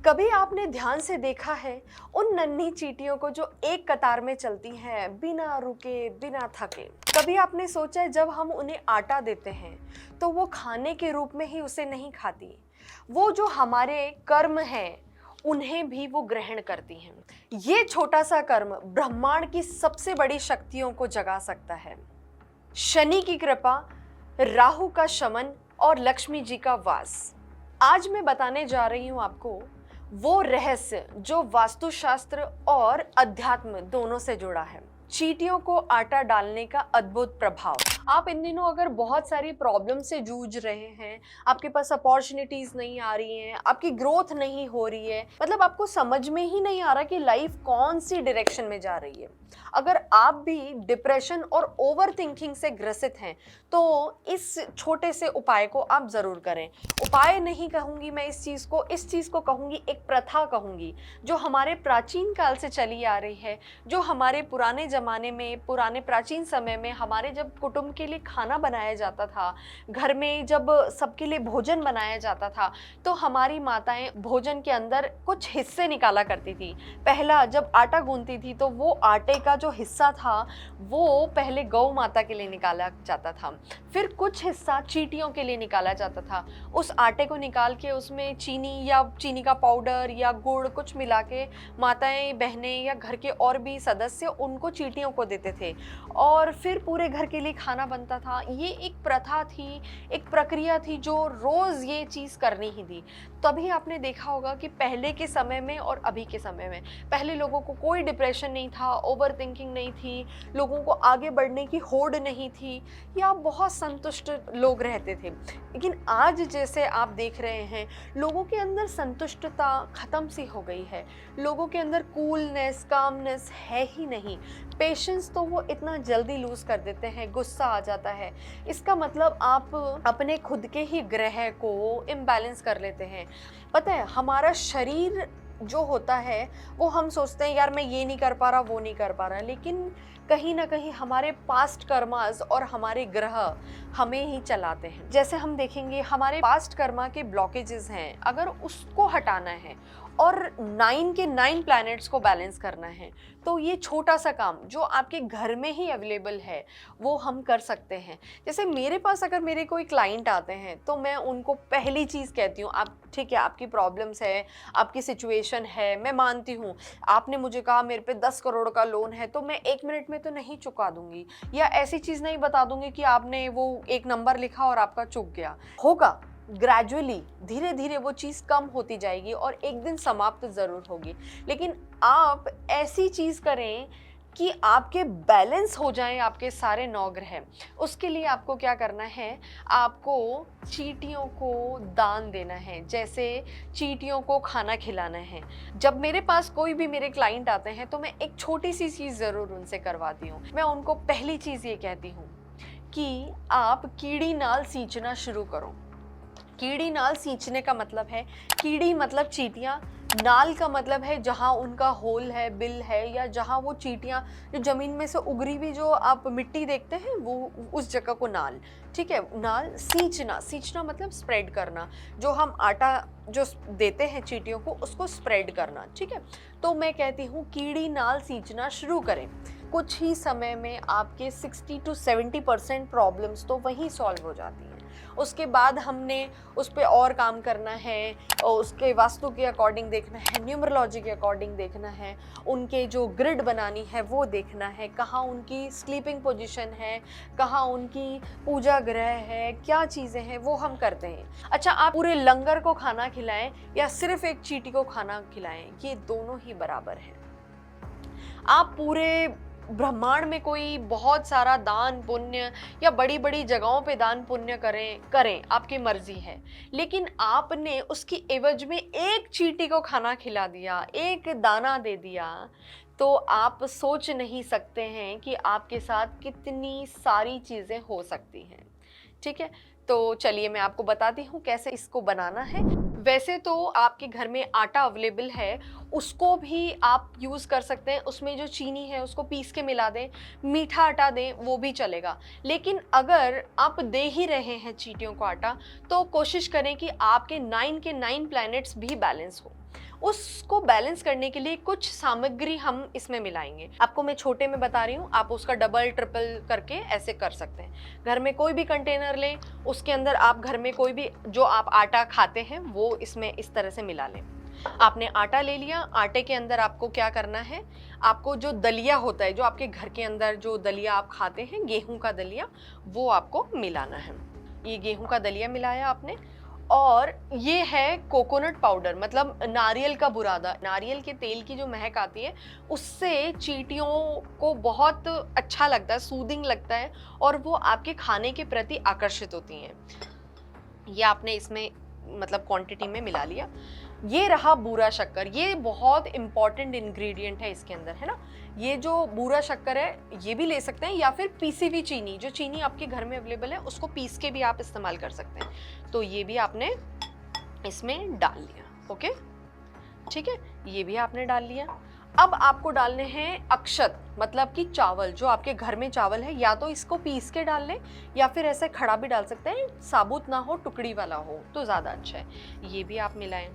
कभी आपने ध्यान से देखा है उन नन्ही चींटियों को जो एक कतार में चलती हैं बिना रुके बिना थके। कभी आपने सोचा है जब हम उन्हें आटा देते हैं तो वो खाने के रूप में ही उसे नहीं खाती, वो जो हमारे कर्म हैं उन्हें भी वो ग्रहण करती हैं। ये छोटा सा कर्म ब्रह्मांड की सबसे बड़ी शक्तियों को जगा सकता है। शनि की कृपा, राहु का शमन और लक्ष्मी जी का वास। आज मैं बताने जा रही हूं आपको वो रहस्य जो वास्तुशास्त्र और अध्यात्म दोनों से जुड़ा है। चींटियों को आटा डालने का अद्भुत प्रभाव। आप इन दिनों अगर बहुत सारी प्रॉब्लम से जूझ रहे हैं, आपके पास अपॉर्चुनिटीज नहीं आ रही हैं, आपकी ग्रोथ नहीं हो रही है, मतलब आपको समझ में ही नहीं आ रहा कि लाइफ कौन सी डायरेक्शन में जा रही है, अगर आप भी डिप्रेशन और ओवर थिंकिंग से ग्रसित हैं तो इस छोटे से उपाय को आप जरूर करें। उपाय नहीं कहूंगी मैं इस चीज को कहूंगी एक प्रथा कहूंगी जो हमारे प्राचीन काल से चली आ रही है, जो हमारे पुराने जमाने में, पुराने प्राचीन समय में हमारे जब कुटुंब के लिए खाना बनाया जाता था, घर में जब सबके लिए भोजन बनाया जाता था, तो हमारी माताएं भोजन के अंदर कुछ हिस्से निकाला करती थी। पहला जब आटा गूंथती थी तो वो आटे का जो हिस्सा था वो पहले गौ माता के लिए निकाला जाता था, फिर कुछ हिस्सा चींटियों के लिए निकाला जाता था। उस आटे को निकाल के उसमें चीनी या चीनी का पाउडर या गुड़ कुछ मिला के माताएं बहनें या घर के और भी सदस्य उनको चींटियों को देते थे और फिर पूरे घर के लिए खाना बनता था। ये एक प्रथा थी, एक प्रक्रिया थी जो रोज ये चीज़ करनी ही थी। तभी आपने देखा होगा कि पहले के समय में और अभी के समय में, पहले लोगों को कोई डिप्रेशन नहीं था, ओवर थिंकिंग नहीं थी, लोगों को आगे बढ़ने की होड़ नहीं थी, या बहुत संतुष्ट लोग रहते थे। लेकिन आज जैसे आप देख रहे हैं लोगों के अंदर संतुष्टता खत्म सी हो गई है, लोगों के अंदर कूलनेस, कामनेस है ही नहीं। पेशेंस तो वो इतना जल्दी लूज कर देते हैं, गुस्सा आ जाता है। इसका मतलब आप अपने खुद के ही ग्रह को इम्बैलेंस कर लेते हैं। पता है हमारा शरीर जो होता है वो हम सोचते हैं यार मैं ये नहीं कर पा रहा, वो नहीं कर पा रहा, लेकिन कहीं ना कहीं हमारे पास्ट कर्मास और हमारे ग्रह हमें ही चलाते हैं। जैसे हम देखेंगे हमारे पास्ट कर्मा के ब्लॉकेजेस हैं, अगर उसको हटाना है और 9 के 9 प्लैनेट्स को बैलेंस करना है तो ये छोटा सा काम जो आपके घर में ही अवेलेबल है वो हम कर सकते हैं। जैसे मेरे पास अगर मेरे कोई क्लाइंट आते हैं तो मैं उनको पहली चीज़ कहती हूँ, आप ठीक है आपकी प्रॉब्लम्स है, आपकी सिचुएशन है, मैं मानती हूँ। आपने मुझे कहा मेरे पे 10 करोड़ का लोन है तो मैं 1 मिनट में तो नहीं चुका दूंगी, या ऐसी चीज़ नहीं बता दूंगी कि आपने वो एक नंबर लिखा और आपका चुक गया। होगा ग्रेजुअली, धीरे धीरे वो चीज़ कम होती जाएगी और एक दिन समाप्त ज़रूर होगी। लेकिन आप ऐसी चीज़ करें कि आपके बैलेंस हो जाएं आपके सारे 9 ग्रह। उसके लिए आपको क्या करना है, आपको चींटियों को दान देना है, जैसे चींटियों को खाना खिलाना है। जब मेरे पास कोई भी मेरे क्लाइंट आते हैं तो मैं एक छोटी सी चीज़ ज़रूर उनसे करवाती हूँ। मैं उनको पहली चीज़ ये कहती हूँ कि आप कीड़ी नाल सींचना शुरू करो। कीड़ी नाल सींचने का मतलब है, कीड़ी मतलब चींटियाँ, नाल का मतलब है जहाँ उनका होल है, बिल है, या जहाँ वो चींटियाँ जो ज़मीन में से उगरी हुई जो आप मिट्टी देखते हैं वो उस जगह को नाल, ठीक है। नाल सींचना, सींचना मतलब स्प्रेड करना, जो हम आटा जो देते हैं चींटियों को उसको स्प्रेड करना, ठीक है। तो मैं कहती हूँ कीड़ी नाल सींचना शुरू करें। कुछ ही समय में आपके 60 to 70% प्रॉब्लम्स तो वहीं सॉल्व हो जाती हैं। उसके बाद हमने उस पर और काम करना है, और उसके वास्तु के अकॉर्डिंग देखना है, न्यूमरोलॉजी के अकॉर्डिंग देखना है, उनके जो ग्रिड बनानी है वो देखना है, कहाँ उनकी स्लीपिंग पोजीशन है, कहाँ उनकी पूजा ग्रह है, क्या चीज़ें हैं वो हम करते हैं। अच्छा, आप पूरे लंगर को खाना खिलाएं या सिर्फ एक चींटी को खाना खिलाएं, ये दोनों ही बराबर है। आप पूरे ब्रह्मांड में कोई बहुत सारा दान पुण्य या बड़ी बड़ी जगहों पे दान पुण्य करें आपकी मर्जी है, लेकिन आपने उसकी एवज में एक चींटी को खाना खिला दिया, एक दाना दे दिया, तो आप सोच नहीं सकते हैं कि आपके साथ कितनी सारी चीज़ें हो सकती हैं, ठीक है। तो चलिए मैं आपको बताती हूँ कैसे इसको बनाना है। वैसे तो आपके घर में आटा अवेलेबल है, उसको भी आप यूज़ कर सकते हैं, उसमें जो चीनी है उसको पीस के मिला दें, मीठा आटा दें वो भी चलेगा। लेकिन अगर आप दे ही रहे हैं चींटियों को आटा तो कोशिश करें कि आपके 9 के 9 प्लैनेट्स भी बैलेंस हो। उसको बैलेंस करने के लिए कुछ सामग्री हम इसमें मिलाएंगे। आपको मैं छोटे में बता रही हूँ, आप उसका डबल ट्रिपल करके ऐसे कर सकते हैं। घर में कोई भी कंटेनर लें, उसके अंदर आप घर में कोई भी जो आप आटा खाते हैं वो इसमें इस तरह से मिला लें। आपने आटा ले लिया, आटे के अंदर आपको क्या करना है, आपको जो दलिया होता है, जो आपके घर के अंदर जो दलिया आप खाते हैं, गेहूं का दलिया, वो आपको मिलाना है। ये गेहूं का दलिया मिलाया आपने, और ये है कोकोनट पाउडर, मतलब नारियल का बुरादा। नारियल के तेल की जो महक आती है उससे चींटियों को बहुत अच्छा लगता है, सूदिंग लगता है, और वो आपके खाने के प्रति आकर्षित होती हैं। ये आपने इसमें मतलब क्वांटिटी में मिला लिया। ये रहा बूरा शक्कर, ये बहुत इंपॉर्टेंट इंग्रेडिएंट है इसके अंदर, है ना। ये जो बूरा शक्कर है ये भी ले सकते हैं, या फिर पीसी हुई चीनी, जो चीनी आपके घर में अवेलेबल है उसको पीस के भी आप इस्तेमाल कर सकते हैं। तो ये भी आपने इसमें डाल लिया, ओके, ठीक है, ये भी आपने डाल लिया। अब आपको डालने हैं अक्षत, मतलब कि चावल, जो आपके घर में चावल है, या तो इसको पीस के डाल लें या फिर ऐसे खड़ा भी डाल सकते हैं, साबुत ना हो, टुकड़ी वाला हो तो ज़्यादा अच्छा है। ये भी आप मिलाएं।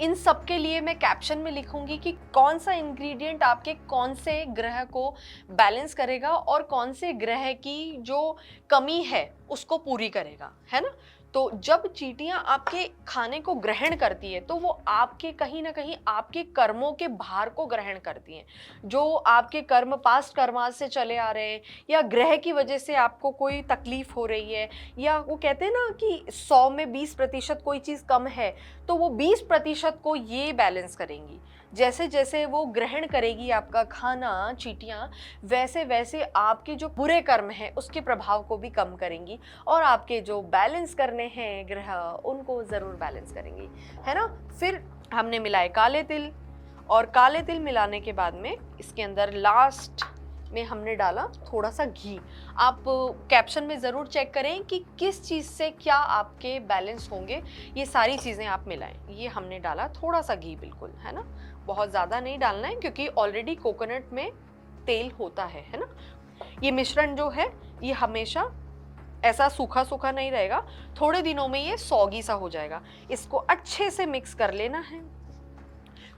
इन सब के लिए मैं कैप्शन में लिखूंगी कि कौन सा इंग्रेडिएंट आपके कौन से ग्रह को बैलेंस करेगा और कौन से ग्रह की जो कमी है उसको पूरी करेगा, है ना। तो जब चींटियां आपके खाने को ग्रहण करती है तो वो आपके कहीं ना कहीं आपके कर्मों के भार को ग्रहण करती हैं। जो आपके कर्म पास्ट कर्मास से चले आ रहे हैं, या ग्रह की वजह से आपको कोई तकलीफ हो रही है, या वो कहते हैं ना कि 100 में 20% कोई चीज़ कम है, तो वो 20% को ये बैलेंस करेंगी। जैसे जैसे वो ग्रहण करेगी आपका खाना चींटियां, वैसे वैसे आपके जो बुरे कर्म हैं उसके प्रभाव को भी कम करेंगी, और आपके जो बैलेंस करने हैं ग्रह उनको ज़रूर बैलेंस करेंगी, है ना। फिर हमने मिलाए काले तिल, और काले तिल मिलाने के बाद में इसके अंदर लास्ट में हमने डाला थोड़ा सा घी। आप कैप्शन में ज़रूर चेक करें कि किस चीज़ से क्या आपके बैलेंस होंगे, ये सारी चीज़ें आप मिलाएं। ये हमने डाला थोड़ा सा घी, बिल्कुल, है ना, बहुत ज़्यादा नहीं डालना है क्योंकि ऑलरेडी कोकोनट में तेल होता है ना। ये मिश्रण जो है ये हमेशा ऐसा सूखा सूखा नहीं रहेगा, थोड़े दिनों में ये सौगी सा हो जाएगा। इसको अच्छे से मिक्स कर लेना है,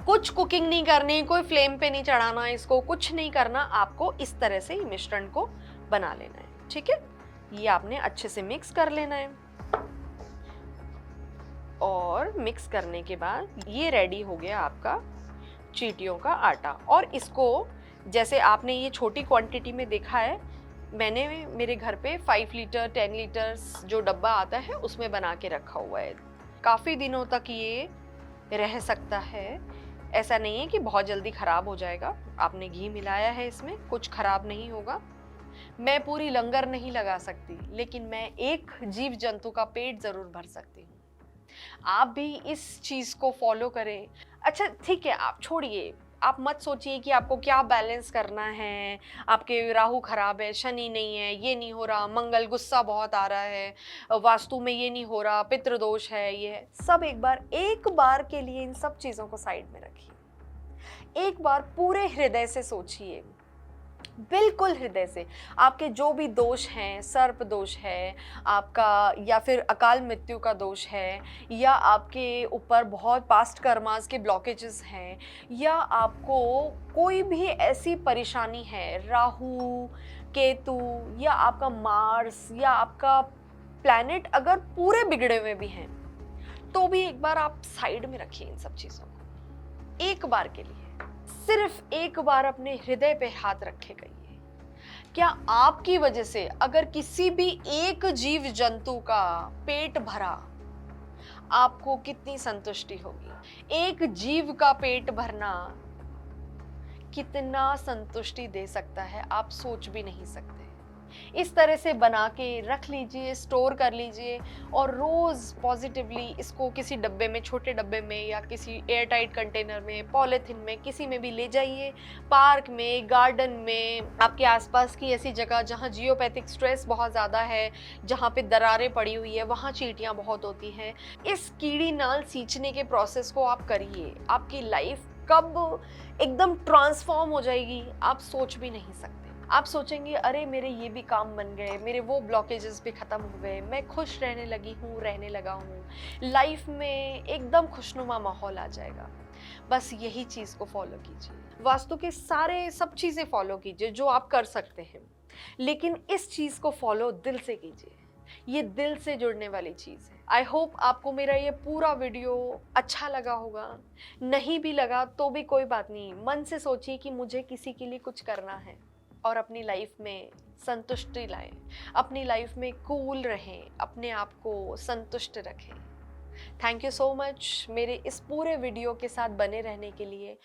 कुछ कुकिंग नहीं करनी, कोई फ्लेम पे नहीं चढ़ाना इसको, कुछ नहीं करना, आपको इस तरह से मिश्रण को बना लेना है, ठीक है। ये आपने अच्छे से मिक्स कर लेना है, और मिक्स करने के बाद ये रेडी हो गया आपका चींटियों का आटा। और इसको जैसे आपने ये छोटी क्वांटिटी में देखा है, मैंने मेरे घर पे 5 लीटर 10 लीटर जो डब्बा आता है उसमें बना के रखा हुआ है। काफ़ी दिनों तक ये रह सकता है, ऐसा नहीं है कि बहुत जल्दी ख़राब हो जाएगा। आपने घी मिलाया है इसमें, कुछ ख़राब नहीं होगा। मैं पूरी लंगर नहीं लगा सकती, लेकिन मैं एक जीव जंतु का पेट ज़रूर भर सकती हूँ। आप भी इस चीज़ को फॉलो करें। अच्छा ठीक है, आप छोड़िए, आप मत सोचिए कि आपको क्या बैलेंस करना है, आपके राहु खराब है, शनि नहीं है, ये नहीं हो रहा, मंगल गुस्सा बहुत आ रहा है, वास्तु में ये नहीं हो रहा, पितृदोष है, ये है। सब एक बार के लिए इन सब चीज़ों को साइड में रखिए। एक बार पूरे हृदय से सोचिए, बिल्कुल हृदय से, आपके जो भी दोष हैं, सर्प दोष है आपका, या फिर अकाल मृत्यु का दोष है, या आपके ऊपर बहुत पास्ट कर्मास के ब्लॉकेजेस हैं, या आपको कोई भी ऐसी परेशानी है, राहु केतु या आपका मार्स या आपका प्लैनेट अगर पूरे बिगड़े हुए भी हैं, तो भी एक बार आप साइड में रखिए इन सब चीज़ों को। एक बार के लिए, सिर्फ एक बार अपने हृदय पे हाथ रखे गई। क्या आपकी वजह से अगर किसी भी एक जीव जंतु का पेट भरा, आपको कितनी संतुष्टि होगी। एक जीव का पेट भरना कितना संतुष्टि दे सकता है, आप सोच भी नहीं सकते। इस तरह से बना के रख लीजिए, स्टोर कर लीजिए, और रोज़ पॉजिटिवली इसको किसी डब्बे में, छोटे डब्बे में या किसी एयर टाइट कंटेनर में, पॉलीथिन में, किसी में भी ले जाइए। पार्क में, गार्डन में, आपके आसपास की ऐसी जगह जहाँ जियोपैथिक स्ट्रेस बहुत ज़्यादा है, जहाँ पे दरारें पड़ी हुई है, वहाँ चींटियाँ बहुत होती हैं। इस कीड़ी नाल सींचने के प्रोसेस को आप करिए, आपकी लाइफ कब एकदम ट्रांसफॉर्म हो जाएगी आप सोच भी नहीं सकते। आप सोचेंगे अरे मेरे ये भी काम बन गए, मेरे वो ब्लॉकेजेस भी ख़त्म हो गए, मैं खुश रहने लगी हूँ, रहने लगा हूँ, लाइफ में एकदम खुशनुमा माहौल आ जाएगा। बस यही चीज़ को फॉलो कीजिए। वास्तु के सारे सब चीज़ें फॉलो कीजिए जो आप कर सकते हैं, लेकिन इस चीज़ को फॉलो दिल से कीजिए। ये दिल से जुड़ने वाली चीज़ है। आई होप आपको मेरा ये पूरा वीडियो अच्छा लगा होगा। नहीं भी लगा तो भी कोई बात नहीं, मन से सोचिए कि मुझे किसी के लिए कुछ करना है और अपनी लाइफ में संतुष्टि लाएं, अपनी लाइफ में कूल रहें, अपने आप को संतुष्ट रखें। थैंक यू सो मच मेरे इस पूरे वीडियो के साथ बने रहने के लिए।